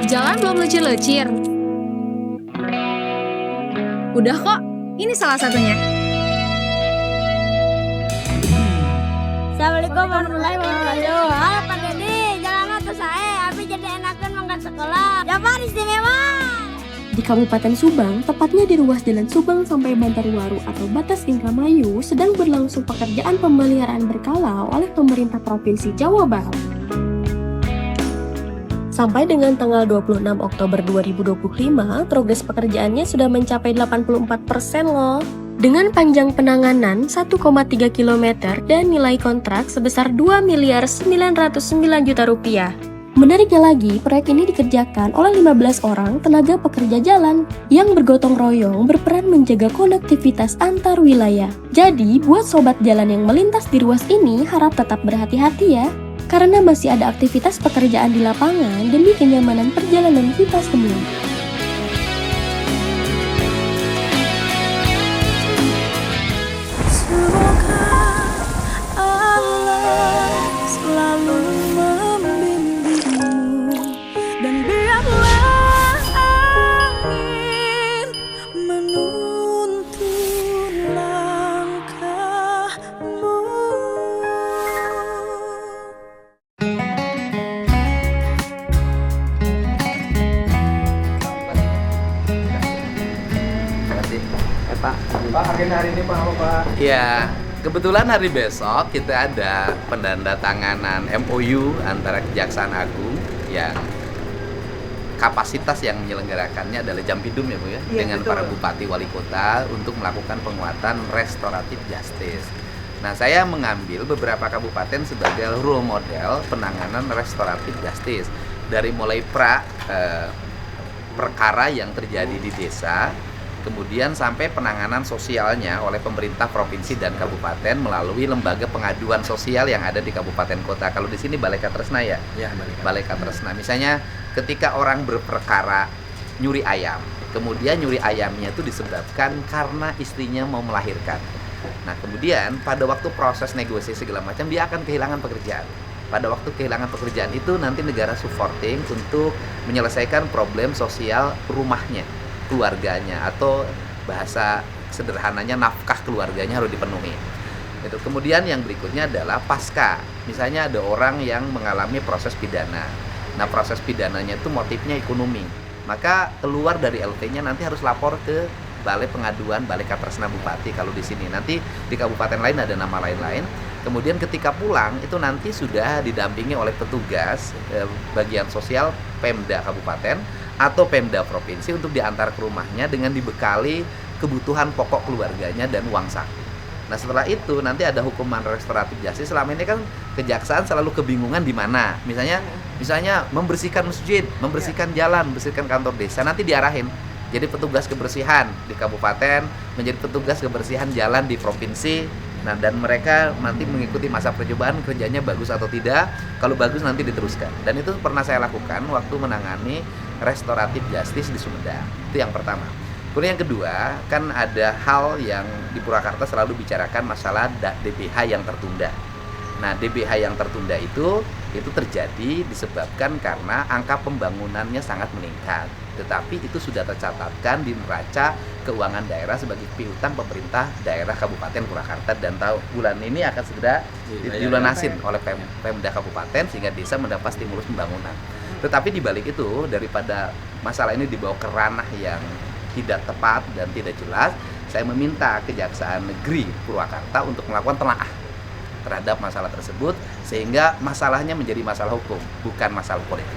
Jalan belum lecir-lecir. Udah kok, ini salah satunya. Assalamualaikum warahmatullahi wabarakatuh. Halo Pak Dedi, jalan tuh saya, abi jadi enakan mangkat sekolah. Jabar istimewa. Di Kabupaten Subang, tepatnya di ruas Jalan Subang sampai Bantarwaru atau Batas Indramayu, sedang berlangsung pekerjaan pemeliharaan berkala oleh pemerintah Provinsi Jawa Barat. Sampai dengan tanggal 26 Oktober 2025, progres pekerjaannya sudah mencapai 84% loh. Dengan panjang penanganan 1,3 km dan nilai kontrak sebesar 2.909 juta rupiah. Menariknya lagi, proyek ini dikerjakan oleh 15 orang tenaga pekerja jalan yang bergotong royong berperan menjaga konektivitas antar wilayah. Jadi, buat sobat jalan yang melintas di ruas ini harap tetap berhati-hati ya, karena masih ada aktivitas pekerjaan di lapangan demi kenyamanan perjalanan kita semua. Pak, agenda hari ini Pak apa Pak? Ya, kebetulan hari besok kita ada penandatanganan MOU antara Kejaksaan Agung yang kapasitas yang menyelenggarakannya adalah Jampidum ya Bu ya, dengan betul. para bupati wali kota untuk melakukan penguatan restoratif justice. Nah, saya mengambil beberapa kabupaten sebagai role model penanganan restoratif justice dari mulai perkara yang terjadi di desa, kemudian sampai penanganan sosialnya oleh pemerintah provinsi dan kabupaten melalui lembaga pengaduan sosial yang ada di kabupaten kota. Kalau di sini Balai Katresna ya? Ya, Balai Katresna. Misalnya ketika orang berperkara nyuri ayam, kemudian nyuri ayamnya itu disebabkan karena istrinya mau melahirkan. Nah, kemudian pada waktu proses negosiasi segala macam dia akan kehilangan pekerjaan. Pada waktu kehilangan pekerjaan itu nanti negara supporting untuk menyelesaikan problem sosial rumahnya, keluarganya, atau bahasa sederhananya nafkah keluarganya harus dipenuhi. Itu. Kemudian yang berikutnya adalah pasca. Misalnya ada orang yang mengalami proses pidana. Nah, proses pidananya itu motifnya ekonomi. Maka keluar dari LP-nya nanti harus lapor ke Balai Pengaduan Balai Katresna Bupati kalau di sini. Nanti di kabupaten lain ada nama lain-lain. Kemudian ketika pulang itu nanti sudah didampingi oleh petugas bagian sosial Pemda Kabupaten atau Pemda Provinsi untuk diantar ke rumahnya dengan dibekali kebutuhan pokok keluarganya dan uang saku. Nah, setelah itu nanti ada hukuman restoratif justice. Selama ini kan kejaksaan selalu kebingungan di mana. Misalnya membersihkan masjid, membersihkan jalan, membersihkan kantor desa, nanti diarahin jadi petugas kebersihan di kabupaten, menjadi petugas kebersihan jalan di provinsi. Nah, dan mereka nanti mengikuti masa percobaan kerjanya bagus atau tidak. Kalau bagus nanti diteruskan. Dan itu pernah saya lakukan waktu menangani restoratif justice di Sumedang. Itu yang pertama. Kemudian yang kedua, kan ada hal yang di Purwakarta selalu bicarakan masalah DBH yang tertunda. Nah, DBH yang tertunda itu terjadi disebabkan karena angka pembangunannya sangat meningkat. Tetapi itu sudah tercatatkan di neraca keuangan daerah sebagai piutang pemerintah daerah Kabupaten Purwakarta, dan bulan ini akan segera dilunasin oleh Pemda Kabupaten sehingga desa mendapat stimulus pembangunan. Tetapi di balik itu, daripada masalah ini dibawa ke ranah yang tidak tepat dan tidak jelas, saya meminta Kejaksaan Negeri Purwakarta untuk melakukan telaah terhadap masalah tersebut sehingga masalahnya menjadi masalah hukum, bukan masalah politik.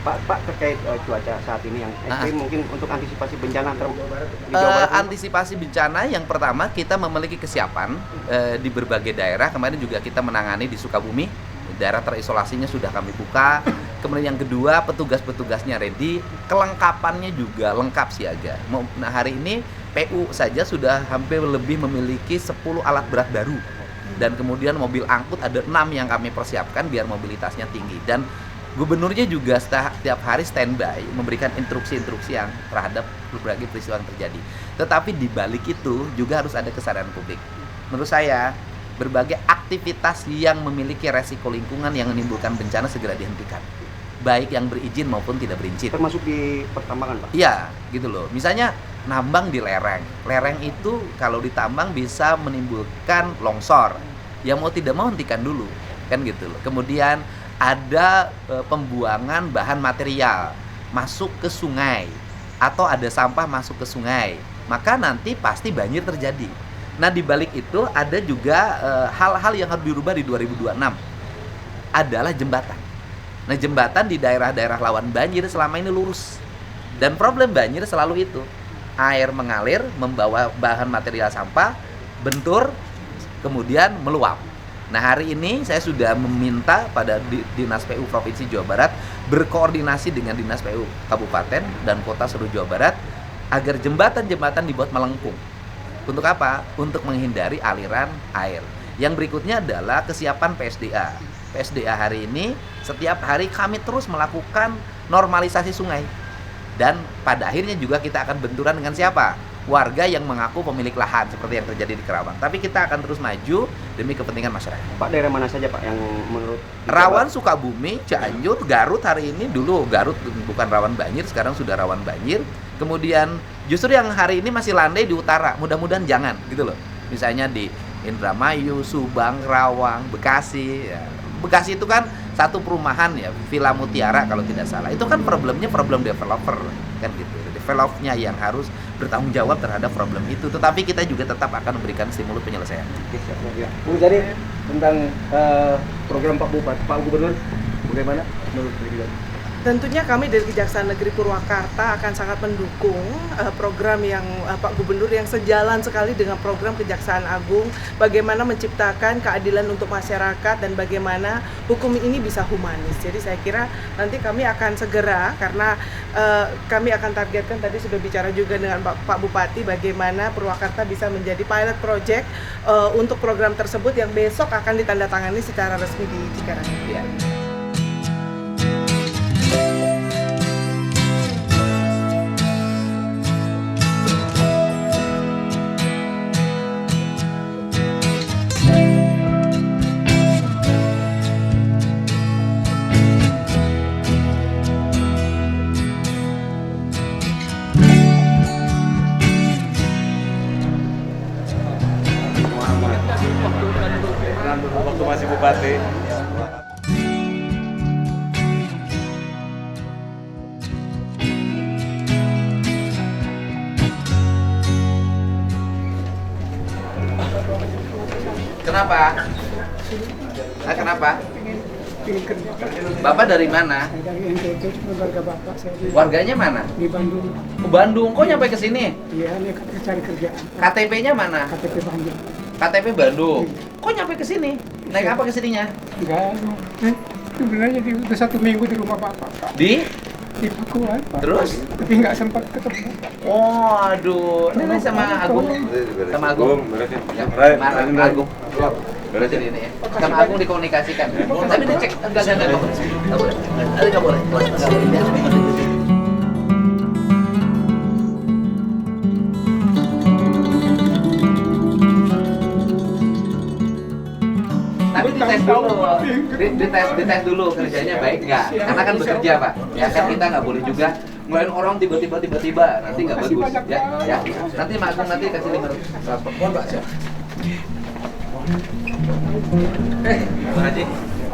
Pak terkait cuaca saat ini yang ekstrim, mungkin untuk antisipasi bencana di Jawa Barat. Antisipasi bencana yang pertama kita memiliki kesiapan di berbagai daerah. Kemarin juga kita menangani di Sukabumi, daerah terisolasinya sudah kami buka. Kemudian yang kedua, petugas-petugasnya ready, kelengkapannya juga lengkap siaga. Nah, hari ini PU saja sudah hampir lebih memiliki 10 alat berat baru. Dan kemudian mobil angkut ada 6 yang kami persiapkan biar mobilitasnya tinggi. Dan gubernurnya juga setiap hari standby memberikan instruksi-instruksi yang terhadap berbagai peristiwa yang terjadi. Tetapi di balik itu juga harus ada kesadaran publik. Menurut saya, berbagai aktivitas yang memiliki resiko lingkungan yang menimbulkan bencana segera dihentikan. baik yang berizin maupun tidak berizin. Termasuk di pertambangan, Pak? Iya, gitu loh. Misalnya nambang di lereng. Lereng itu kalau ditambang bisa menimbulkan longsor. Ya mau tidak mau hentikan dulu, kan gitu loh. Kemudian ada pembuangan bahan material masuk ke sungai atau ada sampah masuk ke sungai, maka nanti pasti banjir terjadi. Nah, di balik itu ada juga hal-hal yang harus dirubah di 2026 adalah jembatan. Nah, jembatan di daerah-daerah rawan banjir selama ini lurus. Dan problem banjir selalu itu. Air mengalir, membawa bahan material sampah, bentur, kemudian meluap. Nah, hari ini saya sudah meminta pada Dinas PU Provinsi Jawa Barat berkoordinasi dengan Dinas PU Kabupaten dan Kota seluruh Jawa Barat agar jembatan-jembatan dibuat melengkung. Untuk apa? Untuk menghindari aliran air. Yang berikutnya adalah kesiapan PSDA. PSDA hari ini setiap hari kami terus melakukan normalisasi sungai. Dan pada akhirnya juga kita akan benturan dengan siapa? Warga yang mengaku pemilik lahan seperti yang terjadi di Kerawang. Tapi kita akan terus maju demi kepentingan masyarakat. Pak, daerah mana saja Pak yang menurut Rawan Sukabumi, Cianjur, Garut hari ini, dulu Garut bukan rawan banjir, sekarang sudah rawan banjir. Kemudian justru yang hari ini masih landai di utara, mudah-mudahan jangan gitu loh. Misalnya di Indramayu, Subang, Rawang, Bekasi. Ya. Bekasi itu kan satu perumahan ya, Villa Mutiara kalau tidak salah. Itu kan problemnya problem developer kan gitu. Developernya yang harus bertanggung jawab terhadap problem itu. Tetapi kita juga tetap akan memberikan stimulus penyelesaian. Oke, siap, ya. Bu, jadi tentang program Pak Bupati, Pak Gubernur, bagaimana menurut beliau? Tentunya kami dari Kejaksaan Negeri Purwakarta akan sangat mendukung program yang Pak Gubernur yang sejalan sekali dengan program Kejaksaan Agung, bagaimana menciptakan keadilan untuk masyarakat dan bagaimana hukum ini bisa humanis. Jadi saya kira nanti kami akan segera, karena kami akan targetkan, tadi sudah bicara juga dengan Pak Bupati, bagaimana Purwakarta bisa menjadi pilot project untuk program tersebut yang besok akan ditandatangani secara resmi di Cikarang. Ya. Waktu masih bupati. Kenapa? Nah, kenapa? Bapak dari mana? Dari NTT, cuma warga bapak saya Warganya mana? di Bandung. Ke Bandung. Kok nyampe ke sini? Iya, ini cari kerjaan. KTP-nya mana? KTP Bandung. KTP Bandung. Kok nyampe ke sini? Naik apa ke sininya? Enggak, sebenarnya udah 1 minggu di rumah bapak, Pak. Di? Di Pakuan, Pak. Terus? Tapi nggak sempat ketemu, Pak. Oh, aduh. Ini sama Agung. Sama Agung. Ya, sama Agung. Beresin ini ya. Sama Agung dikomunikasikan. Tapi dicek enggak boleh. Enggak boleh. Enggak boleh. Tapi dites dulu, dites dulu kerjanya baik nggak? Karena kan bekerja Pak, ya kan kita nggak boleh juga ngelain orang tiba-tiba nanti nggak bagus, ya. Nanti Mak Agung nanti kasih 500 transport. Pak siap. Pak Haji,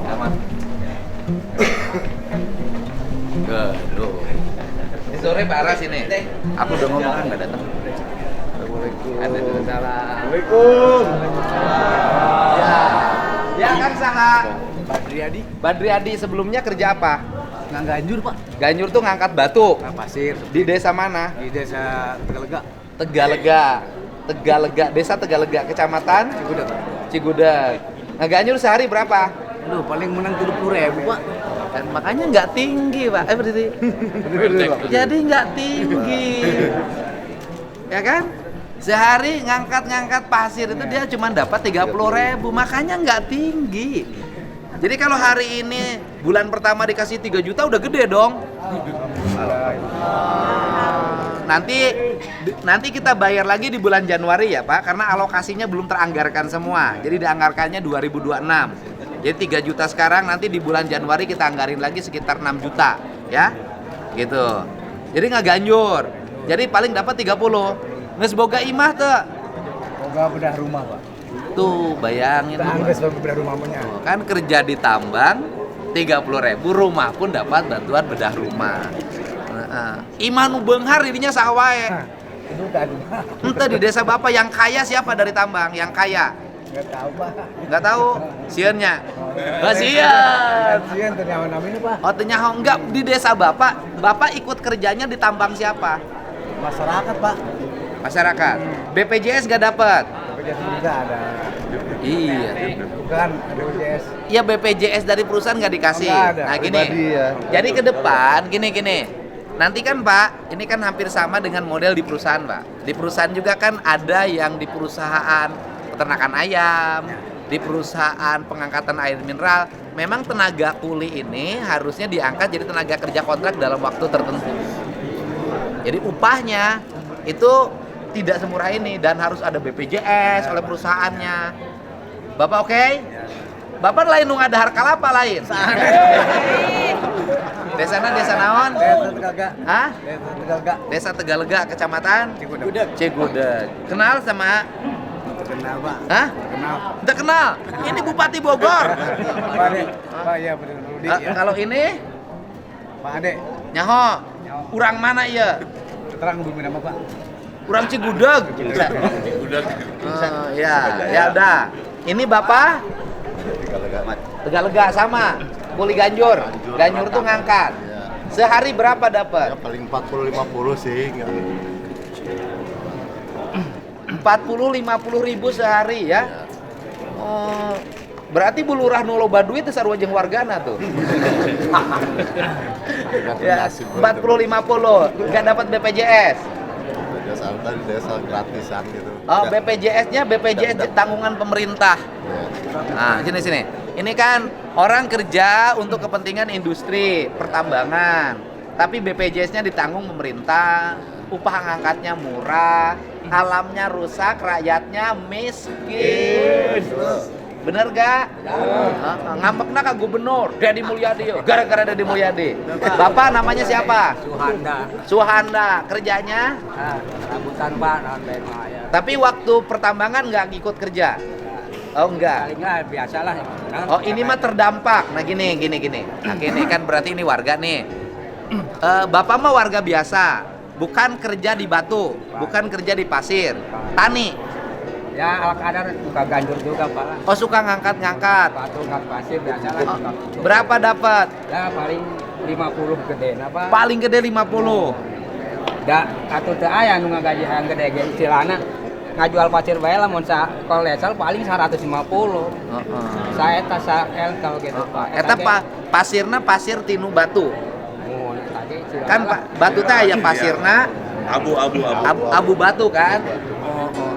aman. Aduh. Ini sore Pak Aras ini. Aku udah ngomong kan nggak datang. Assalamualaikum. Ya Kang Saha. Badriadi sebelumnya kerja apa? Ganjur Pak. Ganjur tuh ngangkat batu. Pasir. Di desa mana? Di desa Tegalega. Desa Tegalega, kecamatan Cigudeg. Cigudeg. Nah, Ganjur sehari berapa? Aduh, paling menang 70.000 Pak. Dan makanya nggak tinggi Pak. Berarti. Jadi nggak tinggi. Ya kan? Sehari ngangkat pasir itu dia cuma dapat 30.000, makanya nggak tinggi. Jadi kalau hari ini bulan pertama dikasih 3 juta udah gede dong. Nanti kita bayar lagi di bulan Januari ya Pak, karena alokasinya belum teranggarkan semua. Jadi dianggarkannya 2026. Jadi 3 juta sekarang, nanti di bulan Januari kita anggarin lagi sekitar 6 juta, ya. Gitu. Jadi nggak ganjur. Jadi paling dapat 30. Nges boga imah tuh. Boga bedah rumah, Pak. Tuh, bayangin. Angges bedah rumahnya. Kan kerja di tambang 30.000, rumah pun dapat bantuan bedah rumah. Imah nu beunghar dirinya sawae. Itu kan. Ente di desa Bapak yang kaya siapa dari tambang? Yang kaya? Enggak tahu, Pak. Nggak tahu? Sieunnya? Oh, sieun. Sieun teh nyawa ini, Pak. Oh, teu nyaho. Enggak, di desa Bapak ikut kerjanya di tambang siapa? Masyarakat, Pak. Masyarakat. BPJS nggak dapat? BPJS juga ada. Iya. Bukan BPJS. Iya, BPJS dari perusahaan nggak dikasih. Oh, nggak ada. Nah, gini. Jadi ke depan gini. Nanti kan Pak, ini kan hampir sama dengan model di perusahaan Pak. Di perusahaan juga kan ada yang di perusahaan peternakan ayam, di perusahaan pengangkatan air mineral. Memang tenaga kuli ini harusnya diangkat jadi tenaga kerja kontrak dalam waktu tertentu. Jadi upahnya itu tidak semurah ini dan harus ada BPJS oleh perusahaannya. Bapak oke? Bapak lain nu ngadahar kalapa lain? Desana desa naon? Desa Tegalega. Hah? Desa Tegalega. Desa Tegalega, Kecamatan Cigudeg. Kenal sama? Kenal, Pak. Hah? Kenal. Udah kenal. Ini Bupati Bogor. Pak Ade. Pak ya bener Rudi ya. Kalau ini Pak Ade. nyaho. Urang mana ya? Terang bumi nama, Pak. Urang Cigudeg. Ya udah. Ini Bapak Tegalega sama. Kuli Ganjur. Ganjur tuh ngangkat. Sehari berapa dapat? Ya paling 40-50 sih. 40-50 ribu sehari ya. Oh, berarti Bu Lurah nu loba duit teh sarua jeung wargana tuh. Ya, 40-50 enggak dapat BPJS. Desa di desa gratisan gitu. Oh, BPJS-nya BPJS tanggungan pemerintah. Nah, sini. Ini kan orang kerja untuk kepentingan industri pertambangan, tapi BPJS-nya ditanggung pemerintah. Upah ngangkatnya murah, alamnya rusak, rakyatnya miskin. Bener gak? Ngambekna ka gubernur Dedi Mulyadi, gara-gara Dedi Mulyadi. Bapak namanya siapa? Suhanda. Kerjanya? Rambutan, Pak. Tapi waktu pertambangan nggak ngikut kerja? Oh enggak. Enggak, biasalah. Oh ini mah terdampak. Nah gini. Nah gini kan berarti ini warga nih. Bapak mah warga biasa, bukan kerja di batu, bukan kerja di pasir, tani. Ya, ala kadar suka ganjur juga, Pak. Oh suka ngangkat-ngangkat. Batu ngangkat pasir biasalah. Oh, berapa dapat? Ya paling 50 gede Pak. Paling gede 50. Da atuh teu aya nu ngagaji hayang gede ge istilahna ngajual pasir bae lamun kolesal paling 150. Saeta saeltal gitu, Pak. Eta pasirna pasir tinu batu. Kan batu teh aya pasirna abu batu kan.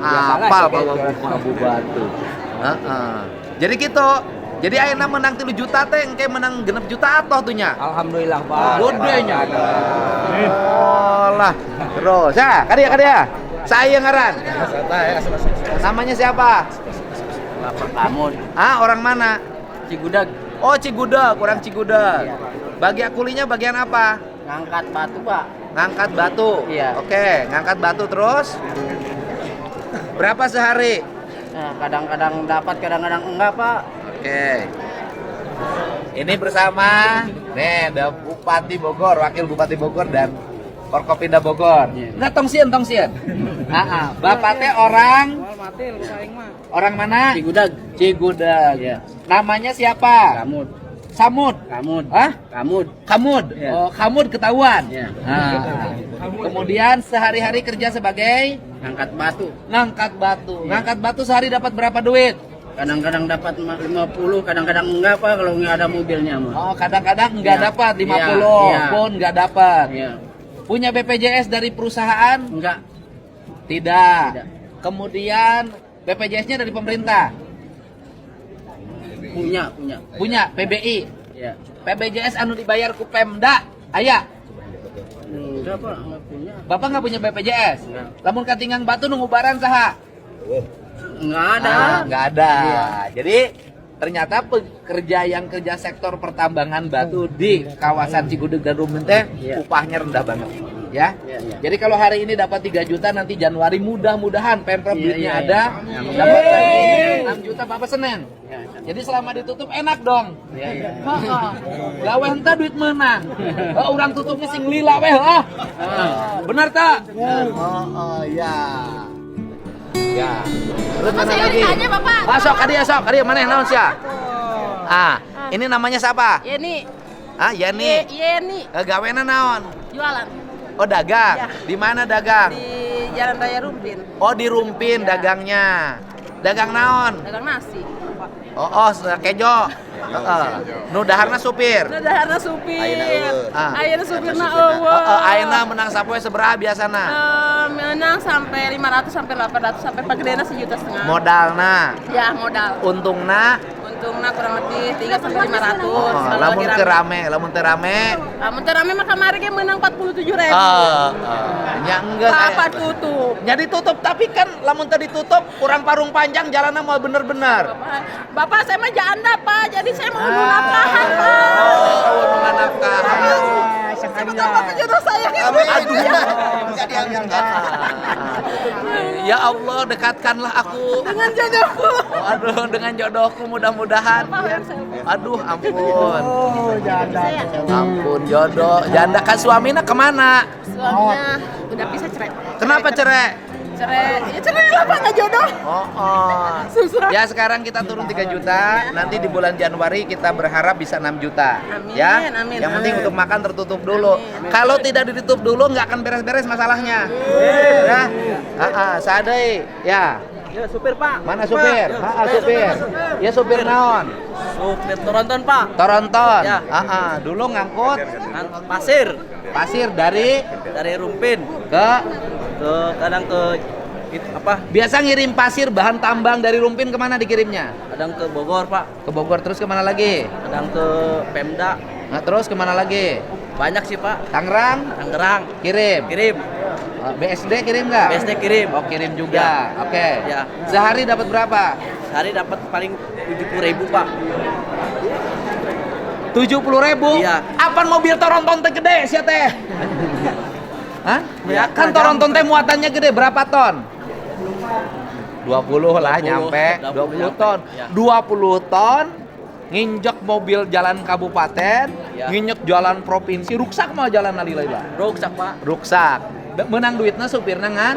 Apal bawa buku abu batu. Jadi gitu. Jadi ayeuna menang 3 juta teh engke menang 6 juta atoh tuh nya. Alhamdulillah, Pak. Godenya. Oh lah. Terus ya, kadia. Saya ngaran. Namanya siapa? Kamun. Orang mana? Cigudeg. Oh, Cigudeg, orang Cigudeg. Bagian kulinya bagian apa? Ngangkat batu, Pak. Ngangkat batu. Iya. Oke, ngangkat batu terus. Berapa sehari? Nah, kadang-kadang dapat, kadang-kadang enggak, Pak. Oke. Ini bersama nih ada Bupati Bogor, Wakil Bupati Bogor dan Forkopimda Bogor. Enggak tongsian. Bapak teh orang mana? Cigudeg. Ya. Namanya siapa? Samud. Hah? Kamud. Ya. Oh, Kamud ketahuan. Ya. Kemudian sehari-hari kerja sebagai Ngangkat batu. Ya. Ngangkat batu sehari dapat berapa duit? Kadang-kadang dapat 50, kadang-kadang enggak, Pak, kalau nggak ada mobilnya, mah. Oh, kadang-kadang enggak dapat 50, pun enggak dapat. Iya. Punya BPJS dari perusahaan? Enggak. Tidak. Kemudian BPJS-nya dari pemerintah? Punya PBI. Ya. PBJS anu dibayar ku Pemda aya? Enggak, Pak, enggak punya. Bapak nggak punya BPJS? Lamun katingang batu nunggu baran saha? Enggak ada. Nggak ada. Iya. Jadi ternyata pekerja yang kerja sektor pertambangan batu di kawasan Cigudeg dan Rumpin teh upahnya rendah banget. Ya. Jadi kalau hari ini dapat 3 juta, nanti Januari mudah-mudahan Pemprov duitnya ada, dapat lagi 6 juta Bapak Senin. Jadi selama ditutup enak dong. Gawe henteu duit menang. Orang tutupnya sing lila weh lah. Benar tak? Ya. Ya. Terus mana lagi? Sok kadi mana naon sia? Ini namanya siapa? Yeni. Yeni. Yeni. Gawena naon? Jualan. Oh, dagang. Ya. Di mana dagang? Di Jalan Raya Rumpin. Oh, di Rumpin dagangnya. Dagang naon? Dagang nasi. Oh, kejo. Nu daharna supir. Nu daharna supir. Ayeuna supirna eueuh. Ayeuna menang sapoe sabaraha biasana? Menang sampai 500 sampai 800 sampai pagedena 1,5 juta. Modalna? Ya, modal. Untungna kurang lebih 3 sampai 500. Lamun teu rame, lamun teu rame. Lamun teu rame mah kamari ge menang 47.000. Nya enggeus. Apa tutup? Nya ditutup, tapi kan lamun teu ditutup kurang parung panjang jalanna mau bener-bener. Bapak saya mah janda, Pak. Jadi saya mau unu nafkahan, Pak. Unu nafkahan. Siapa tahu Bapak jodoh saya. Aduh. Ya Allah, dekatkanlah aku dengan jodohku. Aduh, dengan jodohku mudah-mudahan. Aduh, ampun. Janda. Ampun, jodoh. Janda kan suaminya kemana? Suaminya udah bisa cerai. Kenapa cerai? Cerai lah Pak, nggak jodoh. Ya sekarang kita turun 3 juta, nanti di bulan Januari kita berharap bisa 6 juta. Amin, Ya. amin. Yang penting untuk makan tertutup dulu. Kalau tidak ditutup dulu nggak akan beres-beres masalahnya. Ya. Sadai. Ya. Ya, supir Pak. Mana supir? Supir. Ya supir naon? Supir Toronton Pak. Toronton. Ya. Dulu ngangkut Pasir. pasir dari Rumpin ke kadang ke apa? Biasa ngirim pasir bahan tambang dari Rumpin kemana dikirimnya? Kadang ke Bogor Pak. Ke Bogor, terus kemana lagi? Kadang ke Pemda. Nah, terus kemana lagi? Banyak sih Pak. Tangerang kirim. BSD kirim nggak? BSD kirim. Oh, kirim juga. Ya. Oke. Ya. Sehari dapat berapa? Sehari dapat paling 70.000 Pak. 70.000? Iya. Apaan mobil Toronton teh gede sia teh? Hah? Ya, kan Toronton teh muatannya gede, berapa ton? 20 lah nyampe, 20 ton. Ya. 20 ton nginjek mobil jalan kabupaten, Ya. nginjek jalan provinsi, ruksak mah jalan nalila. Ruksak Pak. Ruksak. Menang duitnya supirnya ngan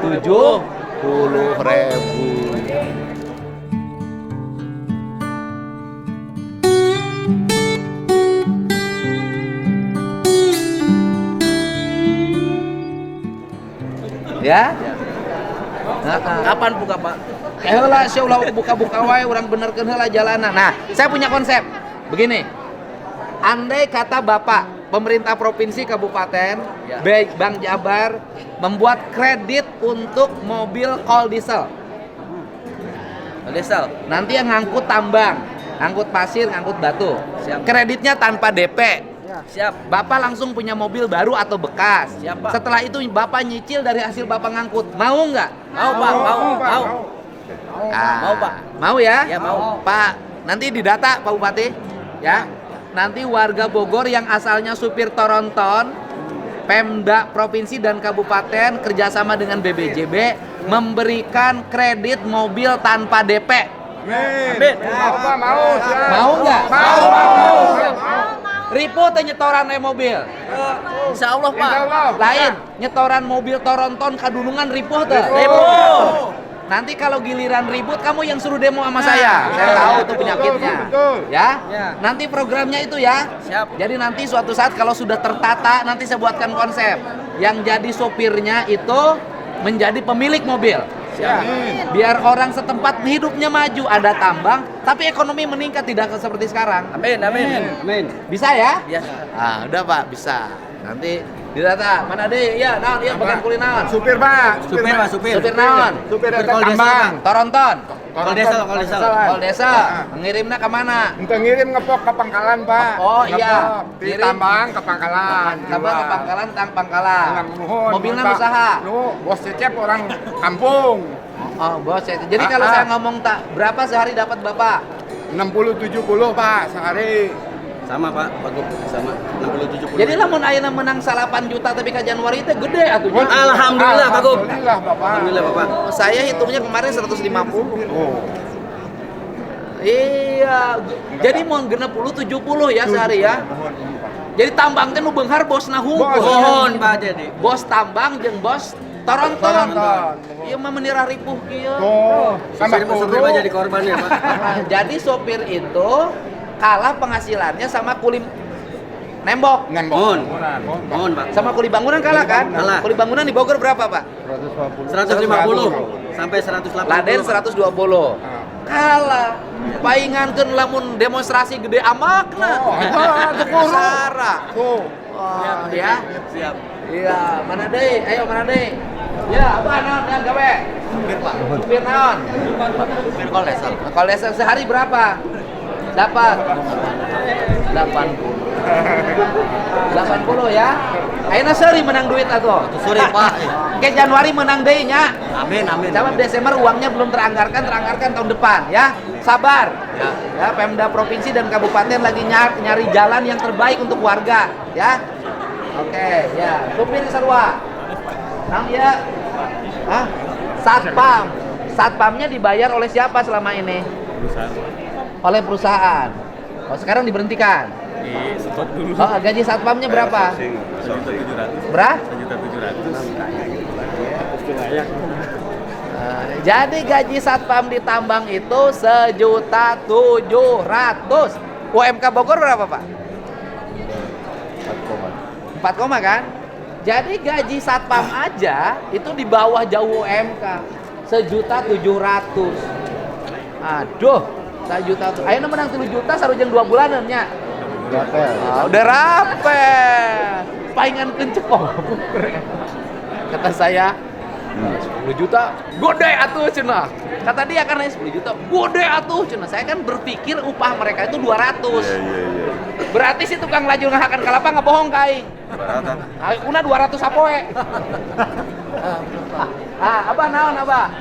70.000. Ya? Kapan buka Pak? Heula syaulah buka-buka wae urang benerkeun heula jalanan. Nah, saya punya konsep. Begini. Andai kata Bapak pemerintah provinsi kabupaten, baik Bank Jabar membuat kredit untuk mobil kol diesel. Nanti yang ngangkut tambang, ngangkut pasir, ngangkut batu. Siap. Kreditnya tanpa DP. Siap. Bapak langsung punya mobil baru atau bekas. Siap, Pak. Setelah itu Bapak nyicil dari hasil Bapak ngangkut. Mau nggak? Mau Pak, mau. Mau Pak. Mau ya? Ya mau. Pak, nanti didata Pak Bupati. Ya. Nanti warga Bogor yang asalnya supir Toronton, Pemda provinsi dan kabupaten kerjasama dengan BBJB memberikan kredit mobil tanpa DP. Amin. Mau nggak? Mau. Ribu teh nyetoran mobil. Insya Allah Pak. Lain, nyetoran mobil Toronton kadunungan ribuh teh. Nanti kalau giliran ribut kamu yang suruh demo sama saya. Saya tahu tuh penyakitnya. Ya? Nanti programnya itu ya. Siap. Jadi nanti suatu saat kalau sudah tertata nanti saya buatkan konsep. Yang jadi sopirnya itu menjadi pemilik mobil. Siap. Biar orang setempat hidupnya maju, ada tambang, tapi ekonomi meningkat tidak seperti sekarang. Amin. Bisa ya? Ya. Udah Pak, bisa. Nanti didata. Mana deh? Ya, naon ya bagian kulinaon. Supir Pak. Supir naon? Supir eta tambang. Toronton. Kol desa. Kol desa. Mengirimnya ke mana? Untuk ngirim ngepok ke Pangkalan Pak. Oh iya. Di Kirim. tambang ke Pangkalan. Tambah ke Pangkalan, tang Pangkalan. Nuhun. Mobilnya Pak. usaha. Bos Cecep orang kampung. Oh, bos. Jadi kalau saya ngomong tak berapa sehari dapat Bapak? 60-70 Pak sehari. Sama Pak, sama 60-70. Jadi lamun ayeuna menang 8 juta tapi ka Januari itu gede atuh. Alhamdulillah Pak Gub. Alhamdulillah Bapak. Alhamdulillah Bapak. Saya hitungnya kemarin 150. Iya, jadi mau genep 70 ya sehari ya. Jadi tambang teh nu beunghar bosna hungkul. Mohon Pak jadi. Bos tambang jeung bos Toronton. Ieu mah menirah ripuh kieu. Sopir Pak jadi korbannya Pak. Jadi sopir itu kalah penghasilannya sama kuli nembok. Mohon Pak. Sama kuli bangunan kalah kan? Kalah. Kuli bangunan di Bogor berapa, Pak? 150 sampai 180. Laden 120. Kalah. Paingankeun lamun demonstrasi gede amakna. Sara. Ya. Siap. Iya, mana deui? Ayo mana deui? Ya, apa naon yang gawe? Supir Pak. Supir naon? Supir kolesal. Kolesel sehari berapa? Dapat 80 ya. Ayeuna seuri menang duit atuh. Sore Pak. Ke Januari menang deui nya. Amin. Sama Desember uangnya belum teranggarkan tahun depan ya. Sabar. Ya, Pemda provinsi dan kabupaten lagi nyari jalan yang terbaik untuk warga ya. Oke, ya. Supir sarua. Nang ya. Hah? Satpam. Satpamnya dibayar oleh siapa selama ini? Oleh perusahaan. Oh, sekarang diberhentikan. Di stop dulu. Oh, gaji satpamnya berapa? 1.700. Berapa? 1.700. Jadi gaji satpam di tambang itu 1.700.000. UMK Bogor berapa, Pak? 4, kan? Jadi gaji satpam aja itu di bawah jauh UMK. 1.700.000. Aduh, 1 juta. Ayeuna menang 3 juta sarujeng 2 bulanan nya. Udah rapel. Paingan kencepong. Kata saya 10 juta gede atuh cenah. Kata dia karena 10 juta gede atuh cenah. Saya kan berpikir upah mereka itu 200. Berarti si tukang lajur ngahakan kalapa ngebohong ka aing. Una 200 sapoe. Abah naon abah?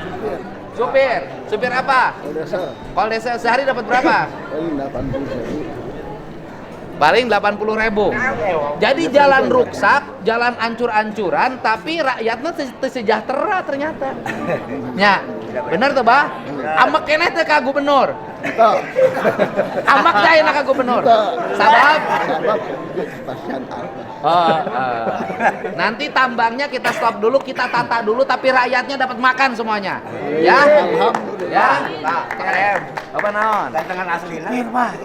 Supir apa? Kalau desa sehari dapat berapa? Paling 80.000. Jadi jalan ruksak, jalan ancur-ancuran, tapi rakyatnya sejahtera ternyata. Ya, bener tuh bah? Amek keneh teh ka gubernur. Amak jaya ka gubernur. Sabab? Nanti tambangnya kita stop dulu, kita tata dulu, tapi rakyatnya dapat makan semuanya. Ya, ya. Pak, KM. Apa naon? Gantengan asli lah.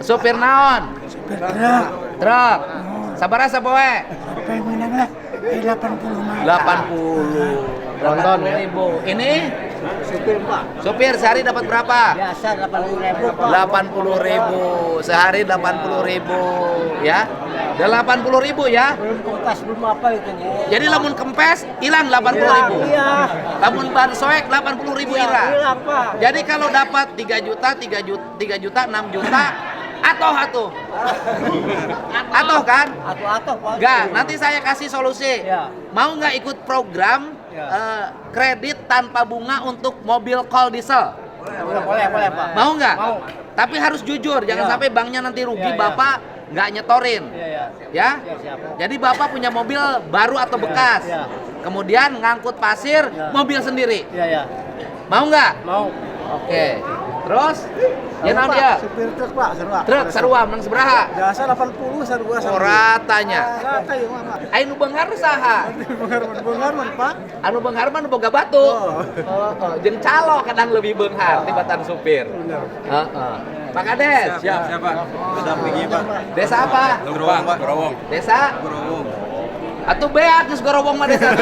Supir naon? Truk. Sabaraha sapoe? Pengennya 80. 80.000. Ini Supir Pak. supir sehari dapat berapa? Biasa 80.000 Pak. 80.000 sehari 80.000 ya. Dan 80.000 ya. Belum kempas belum apa itu nih. Jadi lamun kempes hilang 80.000. Iya. Lamun ban soek 80.000 hilang. Hilang Pak. Jadi kalau dapat 3 juta, 6 juta atoh kan? Atuh Pak. Enggak, nanti saya kasih solusi. Ya. Mau nggak ikut program kredit tanpa bunga untuk mobil call diesel? Boleh Pak. Mau nggak? Mau. Tapi harus jujur, jangan sampai banknya nanti rugi, Bapak nggak nyetorin. Iya. Ya? Siap. Jadi Bapak punya mobil baru atau bekas. Iya. Kemudian ngangkut pasir, mobil sendiri. Iya. Mau nggak? Mau. Oke. Terus? Ya naon dia? Supir truk Pak, sarua. Truk sarua menang sabaraha? Biasa 80 sarua. Ratanya. Rata ieu mah. Anu beunghar saha? Beunghar Pak. Anu beunghar mah nu boga batu. Jeung calo kadang lebih beunghar tibatan supir. Heeh. Pak Kades. Siap Pak. Sudah pergi Pak. Desa apa? Gerowong Pak. Gerowong. Desa? Gerowong. Atuh beak geus gorowong mah desa.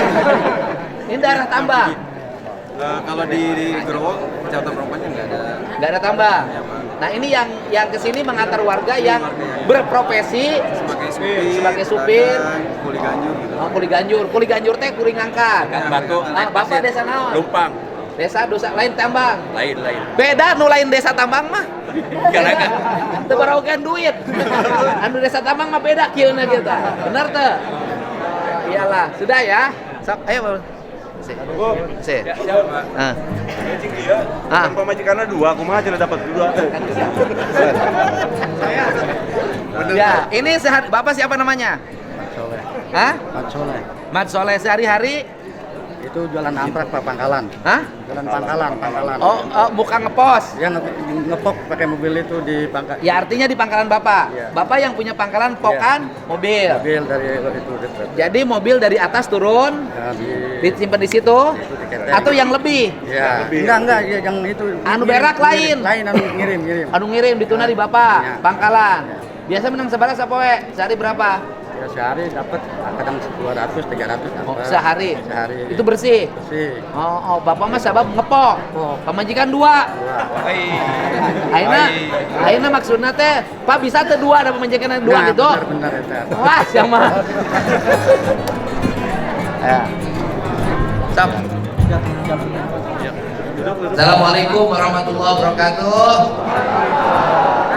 Ini daerah tambang. Kalau di Gerowong, Kecamatan Perompanya nggak ada tambang. Nah ini yang kesini mengantar warga yang berprofesi sebagai supir. Kuli Ganjur gitu. Kuli Ganjur. Kuli Ganjur teh kuring ngangkat. Batu. Bapak desa naon? Lumpang. Desa dosa lain tambang. Lain. Beda nu lain desa tambang mah. Galaga. Teu barogan duit. Anu desa tambang mah beda kieuna kita. Bener teu? Iyalah, sudah ya. Sok ayo. Si. Siap, Pak. Pemajikannya 2, kumaha aja dapat 2. Ya, ini Bapak siapa namanya? Mat Soleh. Hah? Mat Soleh. Mat Soleh sehari-hari Itu jualan amprak Pak, pangkalan. Hah? Jualan pangkalan. Oh, bukan ngepos. Ya ngepok pakai mobil itu di pangkalan. Ya artinya di pangkalan Bapak. Iya. Bapak yang punya pangkalan pokan mobil. Mobil dari itu dekat. Jadi mobil dari atas turun Ya, disimpan di situ diketek. atau yang lebih? Ya, enggak ya, yang itu. Anu berak lain. Lain anu ngirim. Anu ngirim dituna di Bapak, Iya. pangkalan. Biasa menang sebalas apa we? Sehari berapa? Ya sehari dapat kadang 200, 300 dapat. Oh, sehari. Sehari. Itu bersih. Bersih. Oh, Bapak mah sabab ngepok. Pemajikan 2. Aina maksudnya teh, Pak bisa teh 2 ada pemajikan 2 Nah, gitu. Benar itu. Wah, sama. Ya. Stop. Assalamualaikum warahmatullahi wabarakatuh.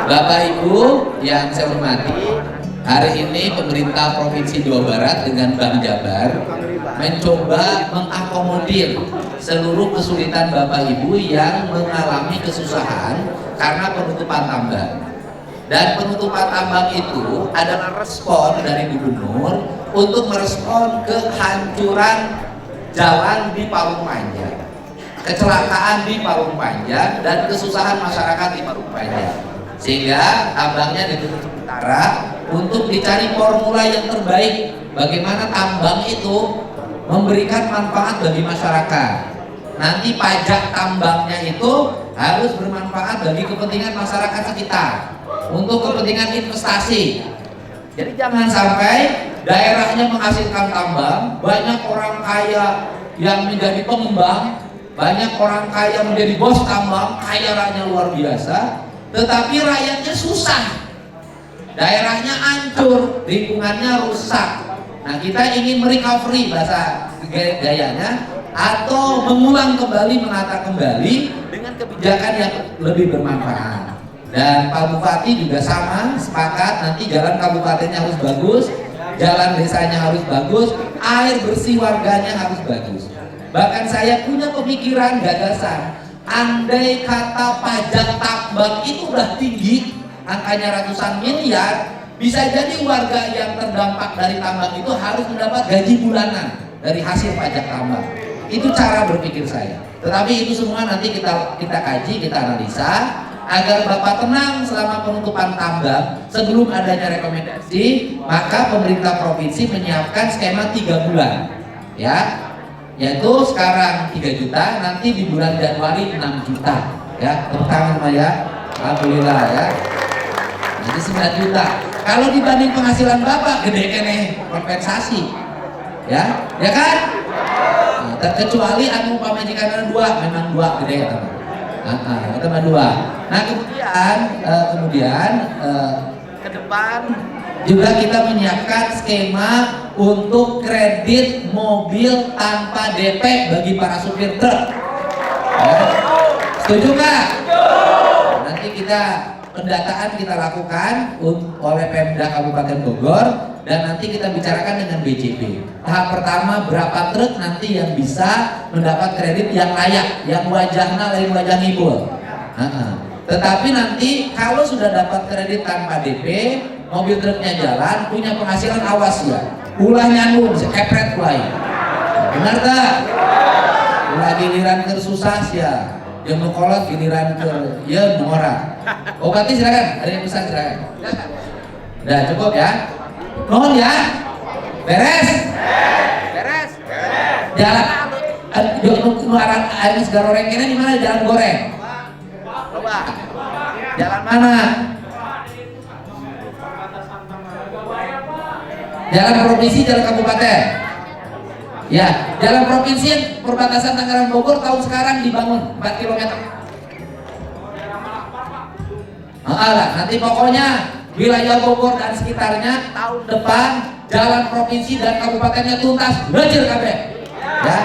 Bapak Ibu yang saya hormati, hari ini pemerintah Provinsi Jawa Barat dengan Bank Jabar mencoba mengakomodir seluruh kesulitan Bapak Ibu yang mengalami kesusahan karena penutupan tambang. Dan penutupan tambang itu adalah respon dari gubernur untuk merespon kehancuran jalan di Parung Panjang, kecelakaan di Parung Panjang, dan kesusahan masyarakat di Parung Panjang. Sehingga tambangnya ditutup sementara untuk dicari formula yang terbaik bagaimana tambang itu memberikan manfaat bagi masyarakat. Nanti pajak tambangnya itu harus bermanfaat bagi kepentingan masyarakat sekitar untuk kepentingan investasi. Jadi jangan sampai daerahnya menghasilkan tambang, banyak orang kaya yang menjadi pengembang, banyak orang kaya menjadi bos tambang, kaya raya luar biasa, tetapi rakyatnya susah, daerahnya hancur, lingkungannya rusak. Nah, kita ingin merecovery bahasa gayanya, atau mengulang kembali, menata kembali dengan kebijakan yang lebih bermanfaat. Dan Pak Bupati juga sama, sepakat nanti jalan kabupatennya harus bagus, jalan desanya harus bagus, air bersih warganya harus bagus. Bahkan saya punya pemikiran, gagasan, andai kata pajak tambang itu udah tinggi, angkanya ratusan miliar, bisa jadi warga yang terdampak dari tambang itu harus mendapat gaji bulanan dari hasil pajak tambang. Itu cara berpikir saya. Tetapi itu semua nanti kita kaji, kita analisa agar Bapak tenang selama penutupan tambang. Sebelum adanya rekomendasi, maka pemerintah provinsi menyiapkan skema 3 bulan, ya. Yaitu sekarang 3 juta, nanti di bulan Januari 6 juta, ya. Tepuk tangan Pak ya, alhamdulillah ya. Jadi 9 juta. Kalau dibanding penghasilan Bapak, gede kene kompensasi, ya kan? Nah, terkecuali anu pamajikan 2, memang 2 gede ya teman. Itu mah 2. Nah kemudian ke depan juga kita menyiapkan skema untuk kredit mobil tanpa DP bagi para supir truk. Setuju nggak? Nanti pendataan kita lakukan oleh Pemda Kabupaten Bogor, dan nanti kita bicarakan dengan BCP. Tahap pertama berapa truk nanti yang bisa mendapat kredit yang layak, yang wajahnya lain wajah ngibul. Tetapi nanti kalau sudah dapat kredit tanpa DP, mobil truknya jalan, punya penghasilan, awas ya, ulah nyambung, sekepret mulai. Benar tak? Ulah giliran tersusah ya, yang nukolot giliran ke ya orang. Obati silakan, ada yang pesan silakan. Udah cukup ya. Mohon ya. Beres. Jalan air goreng ini di mana? Jalan goreng. Coba. Jalan mana? Jalan provinsi, jalan kabupaten. Ya, jalan provinsi perbatasan Tangerang Bogor tahun sekarang dibangun 4 km. Nanti pokoknya wilayah Bogor dan sekitarnya tahun depan jalan provinsi dan kabupatennya tuntas, lecir kabeh. Ya.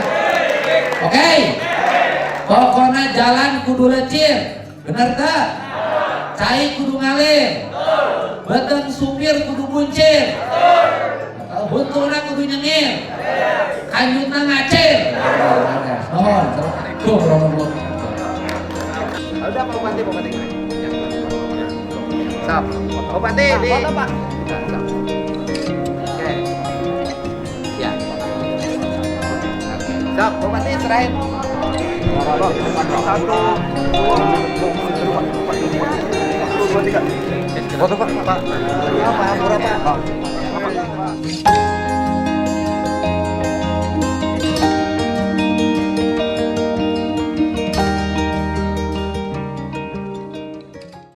Oke. Pokoknya jalan kudu lecir. Bener tak? Cai kudu ngalir. Beten supir kudu buncir. Buntuna kudu nyengir. Kanjutna ngacir. Bupati di. Foto, Pak. Oke. Ya. Sok, Bupati serahin. Foto, Pak. Pak. Berapa?